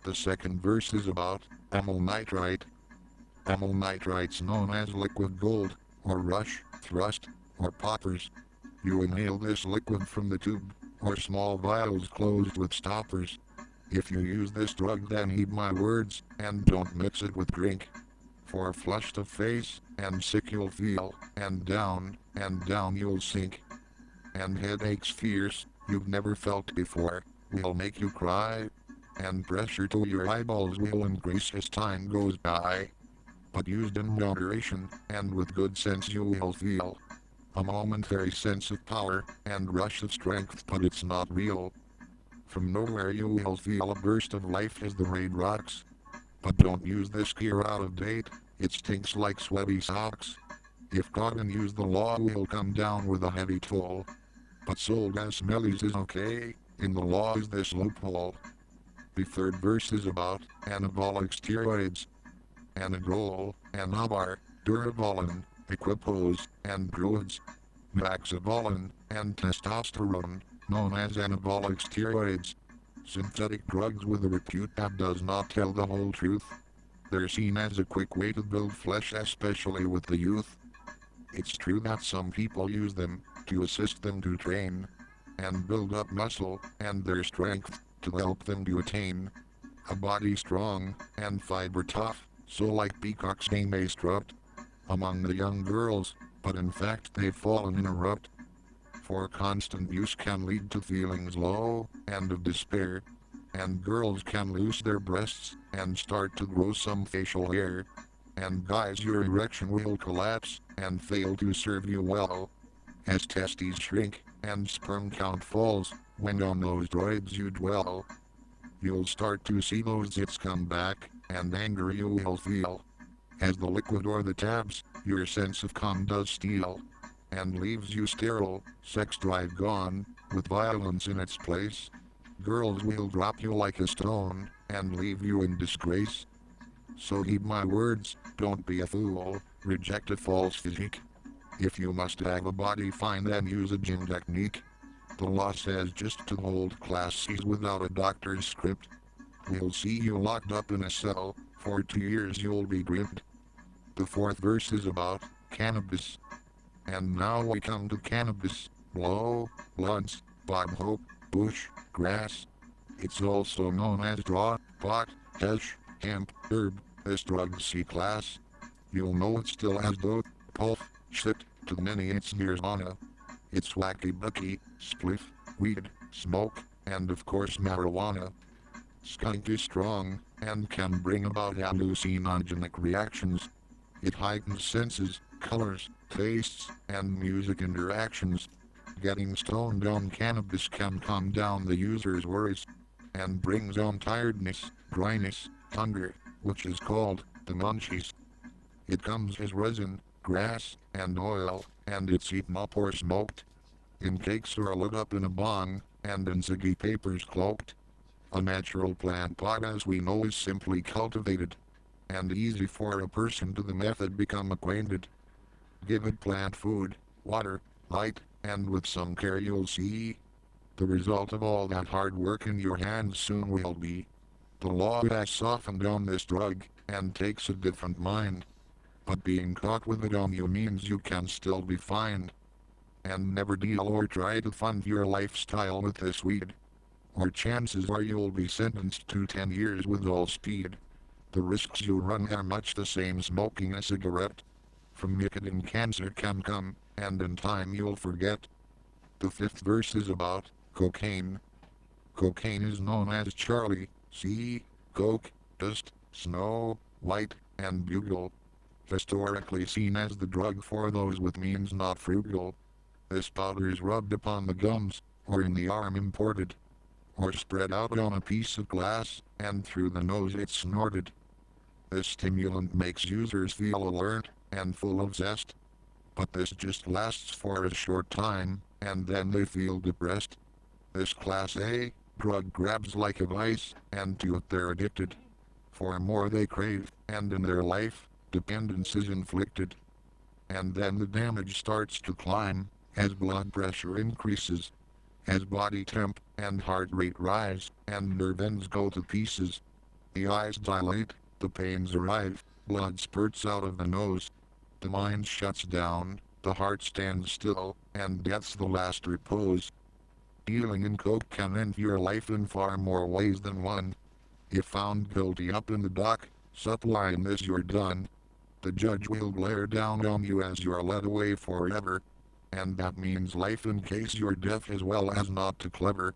The second verse is about amylnitrate. Amylnitrate's known as liquid gold, or rush, thrust, or poppers. You inhale this liquid from the tube, or small vials closed with stoppers. If you use this drug, then heed my words, and don't mix it with drink. For flushed of face, and sick you'll feel, and down you'll sink. And headaches fierce, you've never felt before, will make you cry. And pressure to your eyeballs will increase as time goes by. But used in moderation, and with good sense, you will feel a momentary sense of power, and rush of strength, but it's not real. From nowhere you will feel a burst of life as the rain rocks. But don't use this gear out of date, it stinks like sweaty socks. If caught and used, the law will come down with a heavy toll. But sold as smellies is okay, in the law is this loophole. The third verse is about anabolic steroids. Anadrol, anabar, durabolin, equipose, and druids, maxabolin, and testosterone, known as anabolic steroids. Synthetic drugs with a repute that does not tell the whole truth. They're seen as a quick way to build flesh, especially with the youth. It's true that some people use them to assist them to train and build up muscle and their strength to help them to attain a body strong and fiber tough, so like peacocks they may strut among the young girls, but in fact they've fallen in a rut. For constant use can lead to feelings low and of despair, and girls can lose their breasts and start to grow some facial hair, and guys, your erection will collapse and fail to serve you well, as testes shrink and sperm count falls when on those droids you dwell. You'll start to see those zits come back, and anger you will feel. As the liquid or the tabs, your sense of calm does steal, and leaves you sterile, sex drive gone, with violence in its place. Girls will drop you like a stone, and leave you in disgrace. So heed my words, don't be a fool, reject a false physique. If you must have a body, fine, then use a gym technique. The law says just to hold class C's without a doctor's script. We'll see you locked up in a cell, for 2 years you'll be gripped. The fourth verse is about cannabis. And now we come to cannabis, blow, blunts, bog hope, bush, grass. It's also known as draw, pot, hash, hemp, herb, this drug C class. You'll know it still has dope, puff, shit, to many it's marijuana. It's wacky bucky, spliff, weed, smoke, and of course marijuana. Skunk is strong, and can bring about hallucinogenic reactions. It heightens senses, colors, tastes, and music interactions. Getting stoned on cannabis can calm down the user's worries, and brings on tiredness, dryness, hunger, which is called the munchies. It comes as resin, grass, and oil, and it's eaten up or smoked in cakes or lit up in a bong, and in ciggy papers cloaked. A natural plant pot, as we know, is simply cultivated, and easy for a person to the method become acquainted. Give it plant food, water, light, and with some care you'll see the result of all that hard work in your hands soon will be. The law has softened on this drug, and takes a different mind. But being caught with it on you means you can still be fined. And never deal or try to fund your lifestyle with this weed, or chances are you'll be sentenced to 10 years with all speed. The risks you run are much the same smoking a cigarette. From nicotine cancer can come, and in time you'll forget. The fifth verse is about cocaine. Cocaine is known as Charlie, C, Coke, Dust, Snow, White, and Bugle. Historically seen as the drug for those with means not frugal. This powder is rubbed upon the gums, or in the arm imported, or spread out on a piece of glass, and through the nose it's snorted. This stimulant makes users feel alert, and full of zest. But this just lasts for a short time, and then they feel depressed. This Class A drug grabs like a vice, and to it they're addicted. For more they crave, and in their life, dependence is inflicted. And then the damage starts to climb, as blood pressure increases, as body temp and heart rate rise, and nerve ends go to pieces. The eyes dilate, the pains arrive, blood spurts out of the nose. The mind shuts down, the heart stands still, and death's the last repose. Dealing in coke can end your life in far more ways than one. If found guilty up in the dock, supplying this you're done. The judge will glare down on you as you're led away forever. And that means life in case you're deaf as well as not too clever.